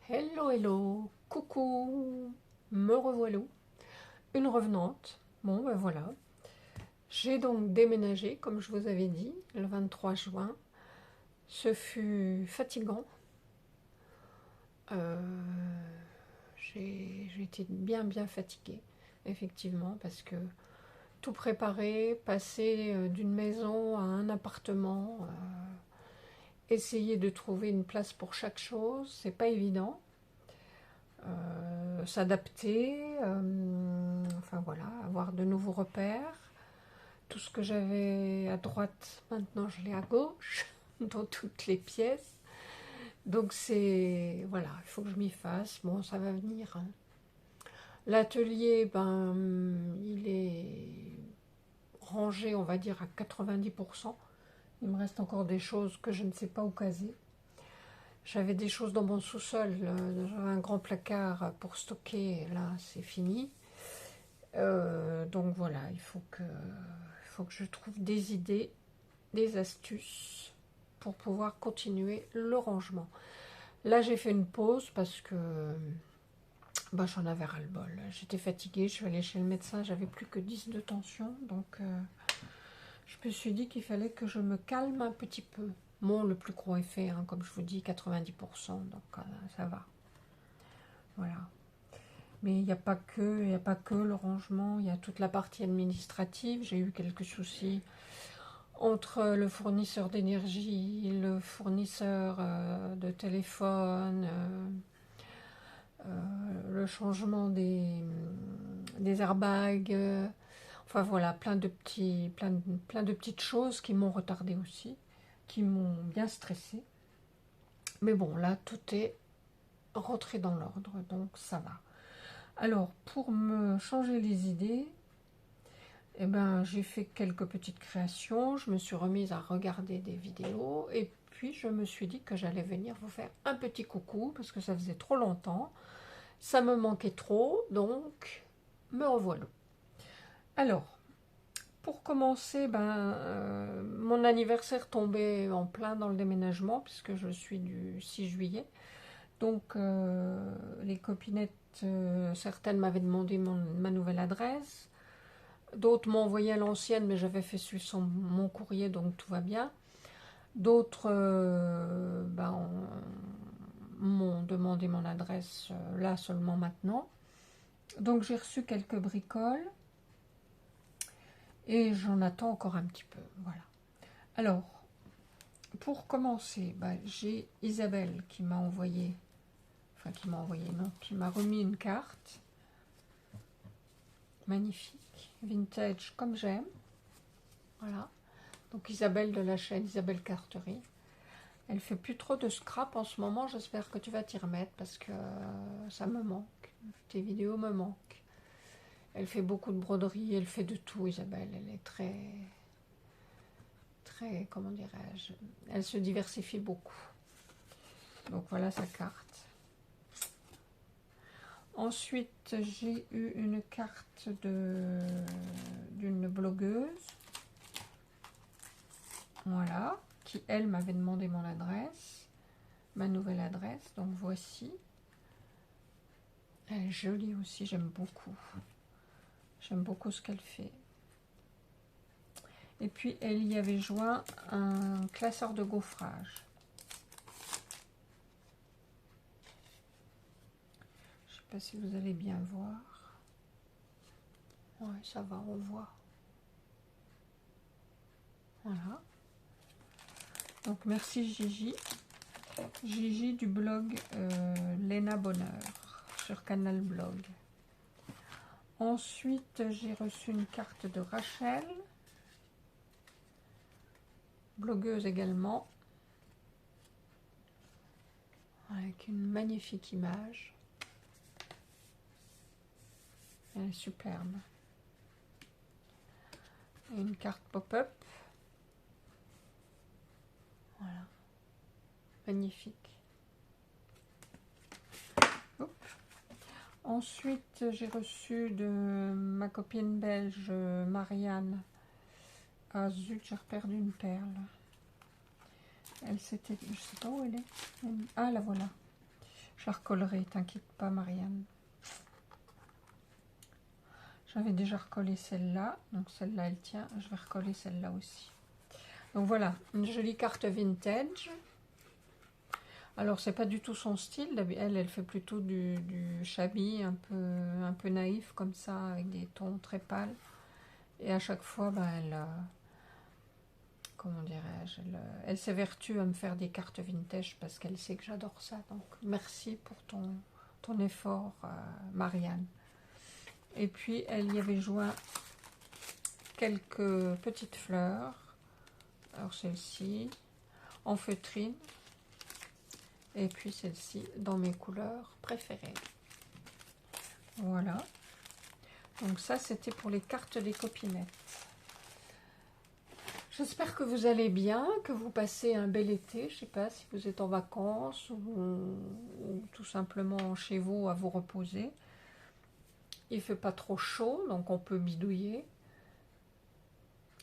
Hello, hello, coucou, me revoilà, une revenante. Bon, ben voilà, j'ai donc déménagé, comme je vous avais dit, le 23 juin. Ce fut fatigant. Euh, j'ai été bien fatiguée, effectivement, parce que tout préparer, passer d'une maison à un appartement, essayer de trouver une place pour chaque chose, c'est pas évident. S'adapter, enfin voilà, avoir de nouveaux repères. Tout ce que j'avais à droite, maintenant je l'ai à gauche, dans toutes les pièces. Donc c'est, voilà, il faut que je m'y fasse. Bon, ça va venir, hein. L'atelier, ben, il est rangé, on va dire, à 90%. Il me reste encore des choses que je ne sais pas où caser. J'avais des choses dans mon sous-sol, j'avais un grand placard pour stocker, là c'est fini. Donc voilà, il faut que je trouve des idées, des astuces pour pouvoir continuer le rangement. Là j'ai fait une pause parce que bah, j'en avais ras-le-bol. J'étais fatiguée, je suis allée chez le médecin, j'avais plus que 10 de tension, donc je me suis dit qu'il fallait que je me calme un petit peu. Bon, le plus gros est fait, hein, comme je vous dis, 90%, donc ça va. Voilà. Mais il n'y a pas que le rangement, il y a toute la partie administrative. J'ai eu quelques soucis entre le fournisseur d'énergie, le fournisseur de téléphone, le changement des airbags, enfin voilà, plein de petites choses qui m'ont retardé aussi, qui m'ont bien stressé. Mais bon, là, tout est rentré dans l'ordre, donc ça va. Alors, pour me changer les idées, eh ben, j'ai fait quelques petites créations, je me suis remise à regarder des vidéos, et puis je me suis dit que j'allais venir vous faire un petit coucou, parce que ça faisait trop longtemps, ça me manquait trop, donc me revoilà. Alors, pour commencer, mon anniversaire tombait en plein dans le déménagement, puisque je suis du 6 juillet, donc les copinettes, certaines m'avaient demandé ma nouvelle adresse. D'autres m'ont envoyé à l'ancienne, mais j'avais fait suivre mon courrier, donc tout va bien. D'autres m'ont demandé mon adresse là seulement maintenant. Donc j'ai reçu quelques bricoles et j'en attends encore un petit peu. Voilà. Alors, pour commencer, j'ai Isabelle qui m'a envoyé, enfin qui m'a remis une carte. Magnifique, vintage comme j'aime. Voilà. Donc Isabelle de la chaîne Isabelle Carterie. Elle fait plus trop de scrap en ce moment, j'espère que tu vas t'y remettre parce que ça me manque. Tes vidéos me manquent. Elle fait beaucoup de broderie, elle fait de tout, Isabelle. Elle est très, comment dirais-je, elle se diversifie beaucoup. Donc voilà sa carte. Ensuite, j'ai eu une carte d'une blogueuse. Voilà, qui elle m'avait demandé mon adresse, ma nouvelle adresse. Donc voici. Elle est jolie aussi, j'aime beaucoup. J'aime beaucoup ce qu'elle fait. Et puis, elle y avait joint un classeur de gaufrage. Je ne sais pas si vous allez bien voir. Ouais, ça va, on voit. Voilà. Donc, merci Gigi. Gigi du blog Léna Bonheur sur Canal Blog. Ensuite, j'ai reçu une carte de Rachel, blogueuse également, avec une magnifique image. Elle est superbe. Et une carte pop-up. Voilà. Magnifique. Oups. Ensuite, j'ai reçu de ma copine belge, Marianne. Ah zut, j'ai perdu une perle. Elle s'était... Je sais pas où elle est. Ah, la voilà. Je la recollerai, t'inquiète pas Marianne. J'avais déjà recollé celle-là, donc celle-là elle tient, je vais recoller celle-là aussi. Donc voilà, une jolie carte vintage. Alors c'est pas du tout son style, elle fait plutôt du shabby, un peu naïf comme ça, avec des tons très pâles. Et à chaque fois, ben, comment dirais-je, elle s'évertue à me faire des cartes vintage parce qu'elle sait que j'adore ça. Donc merci pour ton effort, Marianne. Et puis elle y avait joint quelques petites fleurs. Alors celle-ci en feutrine. Et puis celle-ci dans mes couleurs préférées. Voilà. Donc ça c'était pour les cartes des copinettes. J'espère que vous allez bien, que vous passez un bel été. Je ne sais pas si vous êtes en vacances ou tout simplement chez vous à vous reposer. Il ne fait pas trop chaud, donc on peut bidouiller.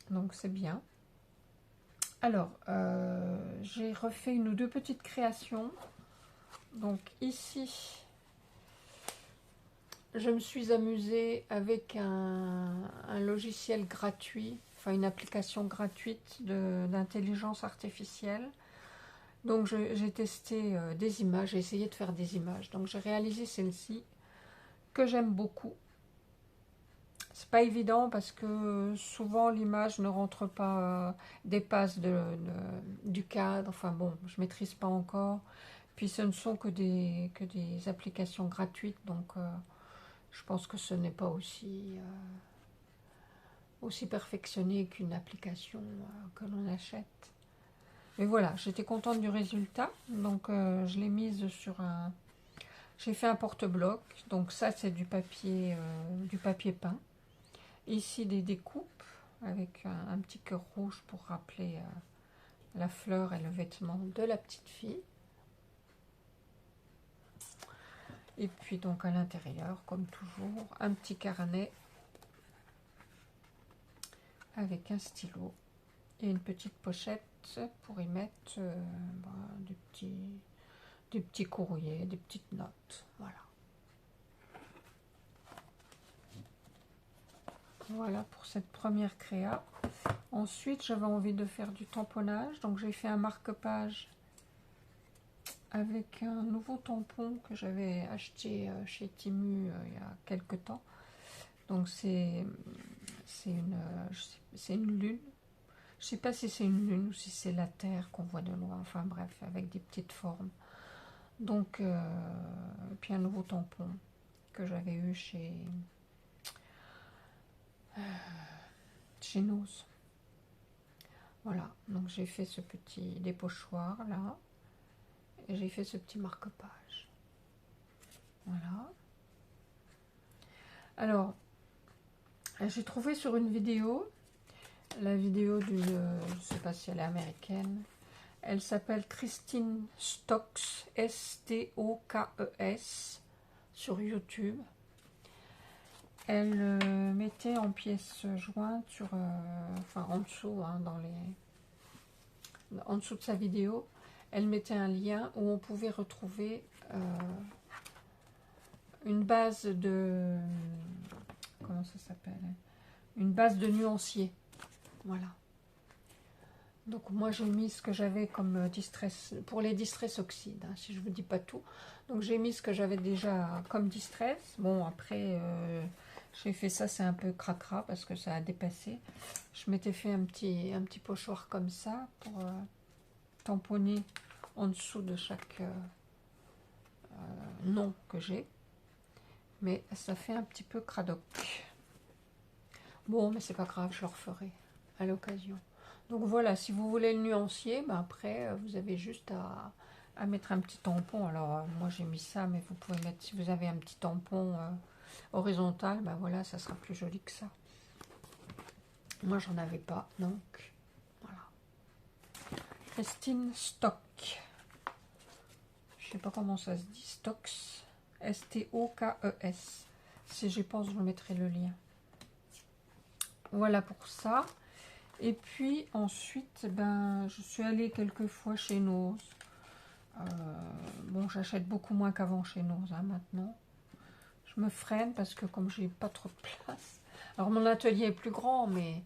Donc c'est bien. Alors, j'ai refait une ou deux petites créations. Donc ici, je me suis amusée avec un logiciel gratuit, enfin une application gratuite d'intelligence artificielle. Donc j'ai testé des images, j'ai essayé de faire des images. Donc j'ai réalisé celle-ci que j'aime beaucoup. C'est pas évident parce que souvent l'image ne rentre pas, dépasse du cadre. Enfin bon, je maîtrise pas encore. Puis ce ne sont que des applications gratuites, donc je pense que ce n'est pas aussi perfectionné qu'une application que l'on achète. Mais voilà, j'étais contente du résultat, donc je l'ai mise sur un... J'ai fait un porte-bloc, donc ça c'est du papier peint. Ici des découpes avec un petit cœur rouge pour rappeler la fleur et le vêtement de la petite fille. Et puis donc à l'intérieur, comme toujours, un petit carnet avec un stylo et une petite pochette pour y mettre des petits courriers, des petites notes. Voilà. Voilà pour cette première créa. Ensuite, j'avais envie de faire du tamponnage, donc j'ai fait un marque-page avec un nouveau tampon que j'avais acheté chez Temu il y a quelques temps. Donc c'est une lune. Je sais pas si c'est une lune ou si c'est la terre qu'on voit de loin. Enfin bref, avec des petites formes. Donc, puis un nouveau tampon que j'avais eu chez Nose. Voilà, donc j'ai fait ce petit dépochoir là. Et j'ai fait ce petit marque-page. Voilà. Alors, j'ai trouvé sur une vidéo, la vidéo d'une, je ne sais pas si elle est américaine, elle s'appelle Christine Stokes, S-T-O-K-E-S, sur YouTube. Elle mettait en pièces jointes sur, enfin en dessous, hein, en dessous de sa vidéo, elle mettait un lien où on pouvait retrouver une base de, comment ça s'appelle, une base de nuancier. Voilà. Donc moi j'ai mis ce que j'avais comme distress, pour les distress oxydes, hein, si je ne vous dis pas tout. Donc j'ai mis ce que j'avais déjà comme distress. Bon après j'ai fait ça, c'est un peu cracra parce que ça a dépassé. Je m'étais fait un petit pochoir comme ça pour tamponner en dessous de chaque nom que j'ai. Mais ça fait un petit peu cradoc. Bon mais c'est pas grave, je le referai à l'occasion. Donc voilà, si vous voulez le nuancier, ben après vous avez juste à mettre un petit tampon. Alors moi j'ai mis ça, mais vous pouvez mettre, si vous avez un petit tampon horizontal, ben voilà, ça sera plus joli que ça. Moi j'en avais pas, donc voilà. Christine Stock. Je sais pas comment ça se dit, Stokes. S-T-O-K-E-S. Si j'y pense, je vous mettrai le lien. Voilà pour ça. Et puis ensuite, ben, je suis allée quelques fois chez Nose. Bon, j'achète beaucoup moins qu'avant chez nous, hein, maintenant. Je me freine parce que comme j'ai pas trop de place. Alors mon atelier est plus grand, mais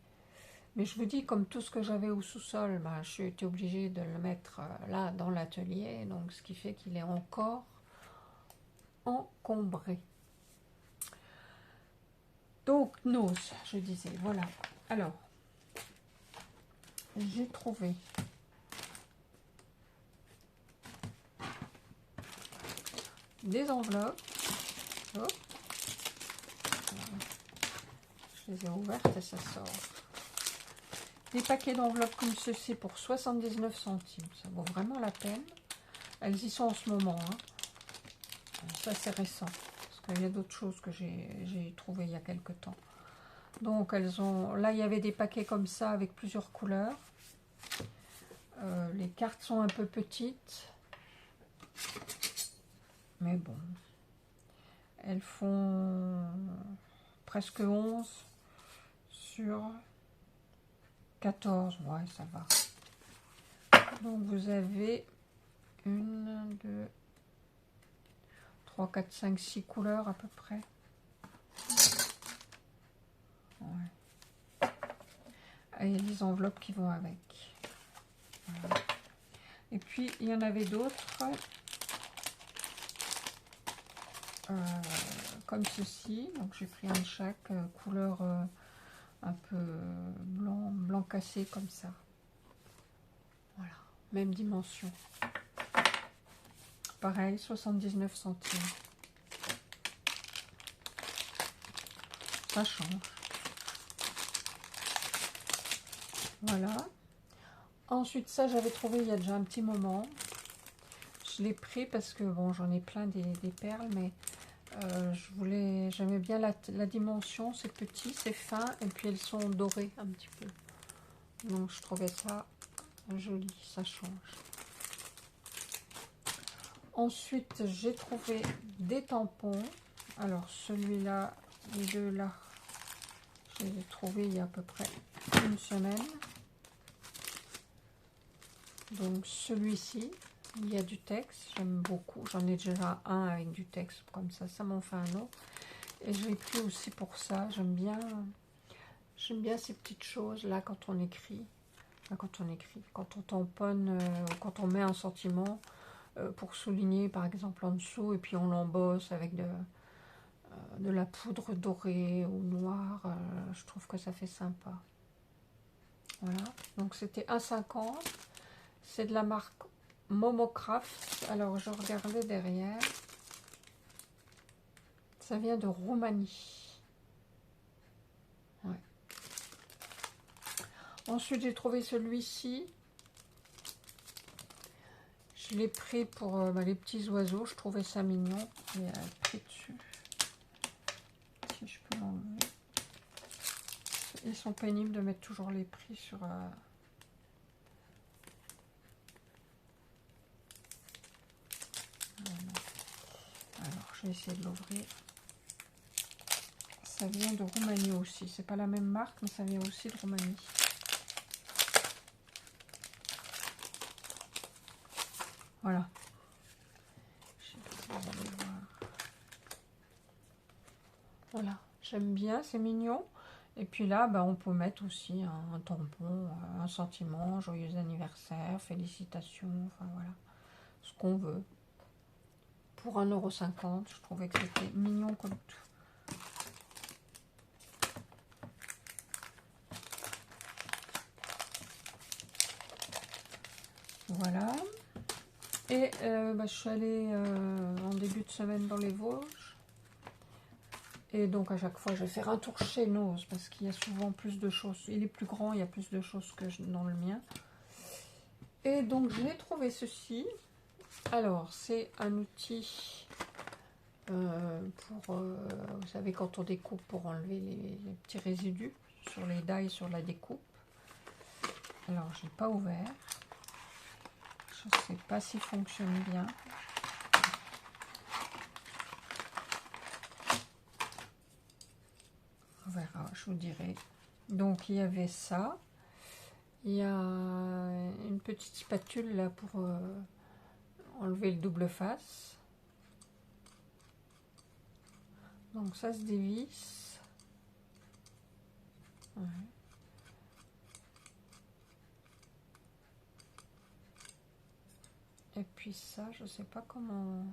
je vous dis, comme tout ce que j'avais au sous-sol, bah, je suis obligée de le mettre là dans l'atelier, donc ce qui fait qu'il est encore encombré. Donc Nose, je disais, voilà. Alors, j'ai trouvé des enveloppes. Hop. Je les ai ouvertes et ça sort. Des paquets d'enveloppes comme ceci pour 79 centimes. Ça vaut vraiment la peine. Elles y sont en ce moment. Hein. Ça, c'est récent. Parce qu'il y a d'autres choses que j'ai trouvées il y a quelques temps. Donc, elles ont... Là, il y avait des paquets comme ça avec plusieurs couleurs. Les cartes sont un peu petites. Mais bon. Elles font presque 11 sur 14. Ouais, ça va. Donc, vous avez 1, 2, 3, 4, 5, 6 couleurs à peu près. Ouais. Et les enveloppes qui vont avec. Voilà. Et puis, il y en avait d'autres. Comme ceci. Donc, j'ai pris un de chaque couleur un peu blanc cassé comme ça. Voilà. Même dimension. Pareil, 79 centimes. Ça change. Voilà. Ensuite, ça, j'avais trouvé il y a déjà un petit moment. Je l'ai pris parce que, bon, j'en ai plein des perles, mais j'aimais bien la dimension. C'est petit, c'est fin, et puis elles sont dorées un petit peu. Donc, je trouvais ça joli, ça change. Ensuite, j'ai trouvé des tampons. Alors, celui-là, les deux là, je les ai trouvés il y a à peu près une semaine. Donc, celui-ci, il y a du texte, j'aime beaucoup. J'en ai déjà un avec du texte, comme ça m'en fait un autre. Et je l'ai pris aussi pour ça. J'aime bien ces petites choses là quand on écrit. Quand on tamponne, quand on met un sentiment pour souligner par exemple en dessous, et puis on l'embosse avec de la poudre dorée ou noire. Je trouve que ça fait sympa. Voilà, donc c'était 1,50. C'est de la marque Momocraft. Alors, je regardais derrière. Ça vient de Roumanie. Ouais. Ensuite, j'ai trouvé celui-ci. Je l'ai pris pour les petits oiseaux. Je trouvais ça mignon. Il y a écrit dessus. Si je peux l'enlever. Ils sont pénibles de mettre toujours les prix sur... Alors, je vais essayer de l'ouvrir. Ça vient de Roumanie aussi. C'est pas la même marque, mais ça vient aussi de Roumanie. Voilà. Je sais pas si vous allez voir. Voilà. J'aime bien, c'est mignon. Et puis là, on peut mettre aussi un tampon, un sentiment, joyeux anniversaire, félicitations, enfin voilà. Ce qu'on veut. Pour 1,50 €, je trouvais que c'était mignon comme tout. Voilà. Et je suis allée en début de semaine dans les Vosges. Et donc à chaque fois, je vais faire un tour chez Nose parce qu'il y a souvent plus de choses. Il est plus grand, il y a plus de choses que dans le mien. Et donc j'ai trouvé ceci. Alors, c'est un outil pour, vous savez, quand on découpe, pour enlever les petits résidus sur les dailles, sur la découpe. Alors, je n'ai pas ouvert. Je ne sais pas s'il fonctionne bien. On verra, je vous dirai. Donc, il y avait ça. Il y a une petite spatule là pour enlever le double face. Donc ça se dévisse. Ouais. Et puis ça, je sais pas comment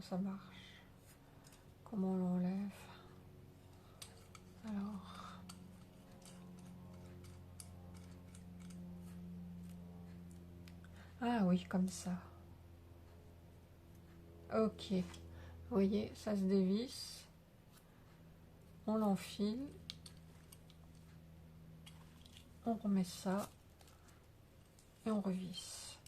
ça marche. Comment on l'enlève. Alors. Ah oui, comme ça. Ok. Vous voyez, ça se dévisse. On l'enfile. On remet ça. Et on revisse.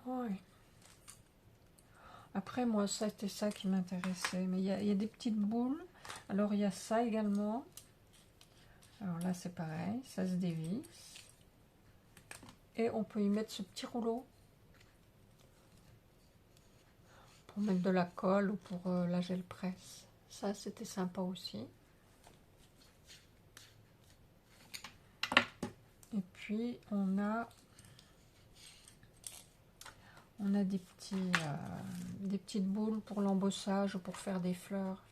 Ouais. Après, moi, c'était ça qui m'intéressait. Mais il y a des petites boules. Alors, il y a ça également. Alors là, c'est pareil. Ça se dévisse. Et on peut y mettre ce petit rouleau. Pour mettre de la colle ou pour la gel presse. Ça, c'était sympa aussi. Et puis, on a des petites boules pour l'embossage ou pour faire des fleurs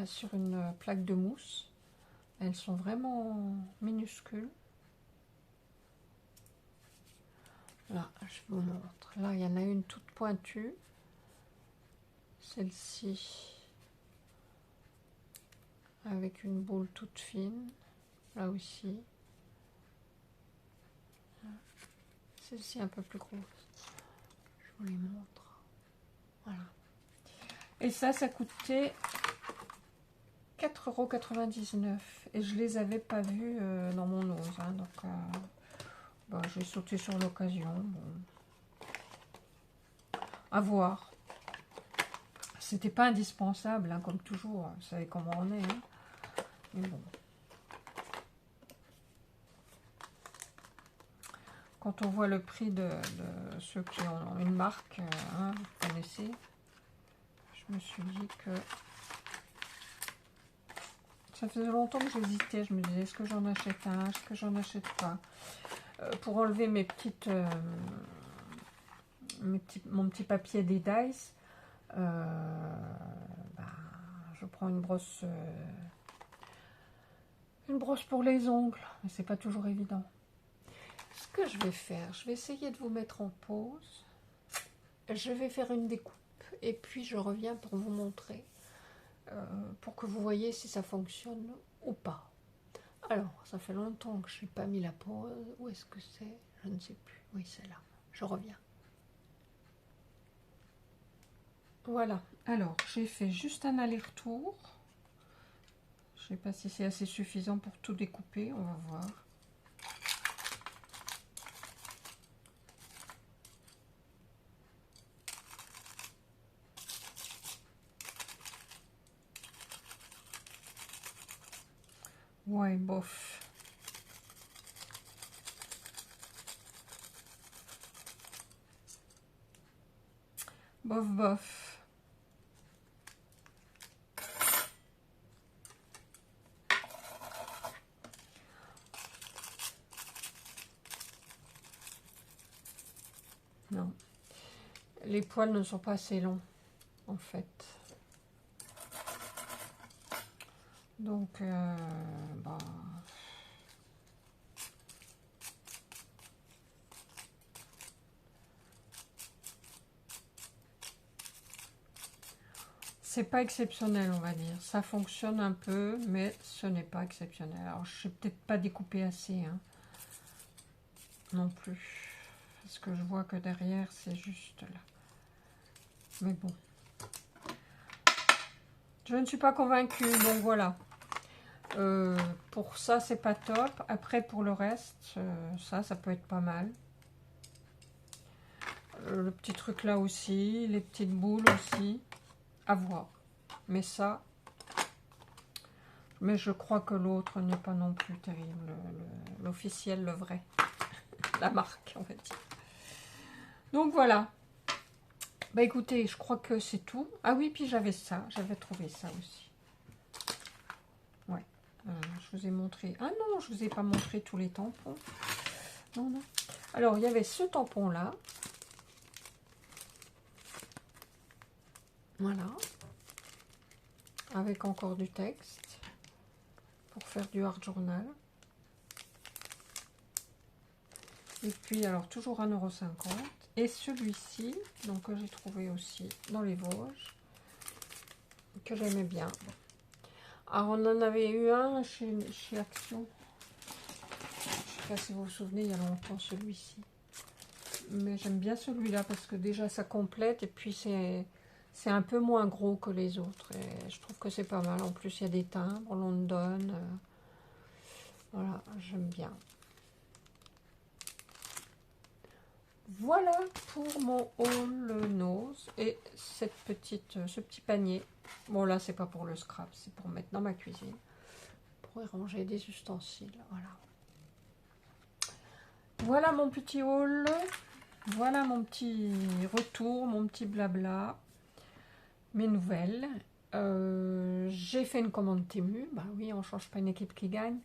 sur une plaque de mousse. Elles sont vraiment minuscules. Là, je vous montre. Là, il y en a une toute pointue. Celle-ci, avec une boule toute fine. Là aussi. Celle-ci un peu plus grosse. Je vous les montre. Voilà. Et ça coûtait 4,99 €. Et je les avais pas vus dans mon ose. Hein, donc, bah, j'ai sauté sur l'occasion. Bon. À voir. C'était pas indispensable, hein, comme toujours. Vous savez comment on est. Hein. Mais bon. Quand on voit le prix de ceux qui ont une marque, hein, vous connaissez, je me suis dit que ça faisait longtemps que j'hésitais. Je me disais, est-ce que j'en achète un, est-ce que j'en achète pas, pour enlever mon petit papier des Dice. Bah, je prends une brosse pour les ongles, mais c'est pas toujours évident. Ce que je vais faire, je vais essayer de vous mettre en pause. Je vais faire une découpe et puis je reviens pour vous montrer, pour que vous voyez si ça fonctionne ou pas. Alors, ça fait longtemps que je n'ai pas mis la pause. Où est-ce que c'est? Je ne sais plus. Oui, c'est là. Je reviens. Voilà. Alors, j'ai fait juste un aller-retour. Je ne sais pas si c'est assez suffisant pour tout découper. On va voir. Ouais, bof. Bof, bof. Non. Les poils ne sont pas assez longs, en fait. Donc, bah... c'est pas exceptionnel, on va dire. Ça fonctionne un peu, mais ce n'est pas exceptionnel. Alors, je n'ai peut-être pas découpé assez, hein, non plus. Parce que je vois que derrière, c'est juste là. Mais bon. Je ne suis pas convaincue, donc voilà. Pour ça, c'est pas top. Après, pour le reste, ça peut être pas mal. Le petit truc là aussi, les petites boules aussi. À voir. Mais ça, Mais je crois que l'autre n'est pas non plus terrible. L'officiel, le vrai. La marque, on va dire. Donc voilà. Bah écoutez, je crois que c'est tout. Ah oui, puis j'avais ça. J'avais trouvé ça aussi. Ouais. Je vous ai montré... Ah non, je vous ai pas montré tous les tampons. Non, non. Alors, il y avait ce tampon-là. Voilà. Avec encore du texte. Pour faire du hard journal. Et puis, alors, toujours 1,50 €. Et celui-ci, donc que j'ai trouvé aussi dans les Vosges, que j'aimais bien. Alors, on en avait eu un chez Action. Je ne sais pas si vous vous souvenez, il y a longtemps, celui-ci. Mais j'aime bien celui-là parce que déjà, ça complète. Et puis, c'est un peu moins gros que les autres. Et je trouve que c'est pas mal. En plus, il y a des timbres, London. Voilà, j'aime bien. Voilà pour mon haul nose et ce petit panier. Bon là c'est pas pour le scrap, c'est pour mettre dans ma cuisine. Pour y ranger des ustensiles. Voilà. Voilà mon petit haul. Voilà mon petit retour, mon petit blabla. Mes nouvelles. J'ai fait une commande Temu. Bah oui, on change pas une équipe qui gagne.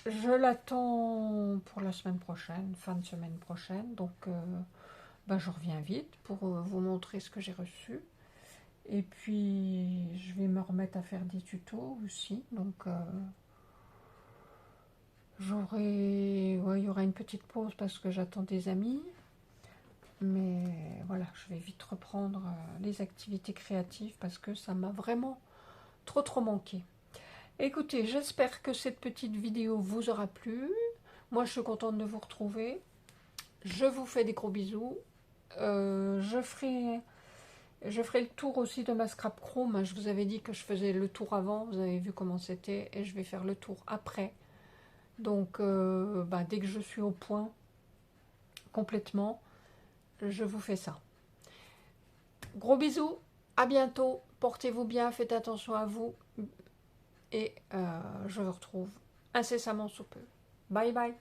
Je l'attends pour la semaine prochaine, fin de semaine prochaine. Donc bah, je reviens vite pour vous montrer ce que j'ai reçu. Et puis, je vais me remettre à faire des tutos aussi. Donc, il y aura une petite pause parce que j'attends des amis. Mais voilà, je vais vite reprendre les activités créatives parce que ça m'a vraiment trop manqué. Écoutez, j'espère que cette petite vidéo vous aura plu. Moi, je suis contente de vous retrouver. Je vous fais des gros bisous. Je ferai le tour aussi de ma scrap chrome. Je vous avais dit que je faisais le tour avant. Vous avez vu comment c'était. Et je vais faire le tour après. Donc, dès que je suis au point complètement, je vous fais ça. Gros bisous. À bientôt. Portez-vous bien. Faites attention à vous. Et je vous retrouve incessamment sous peu. Bye bye.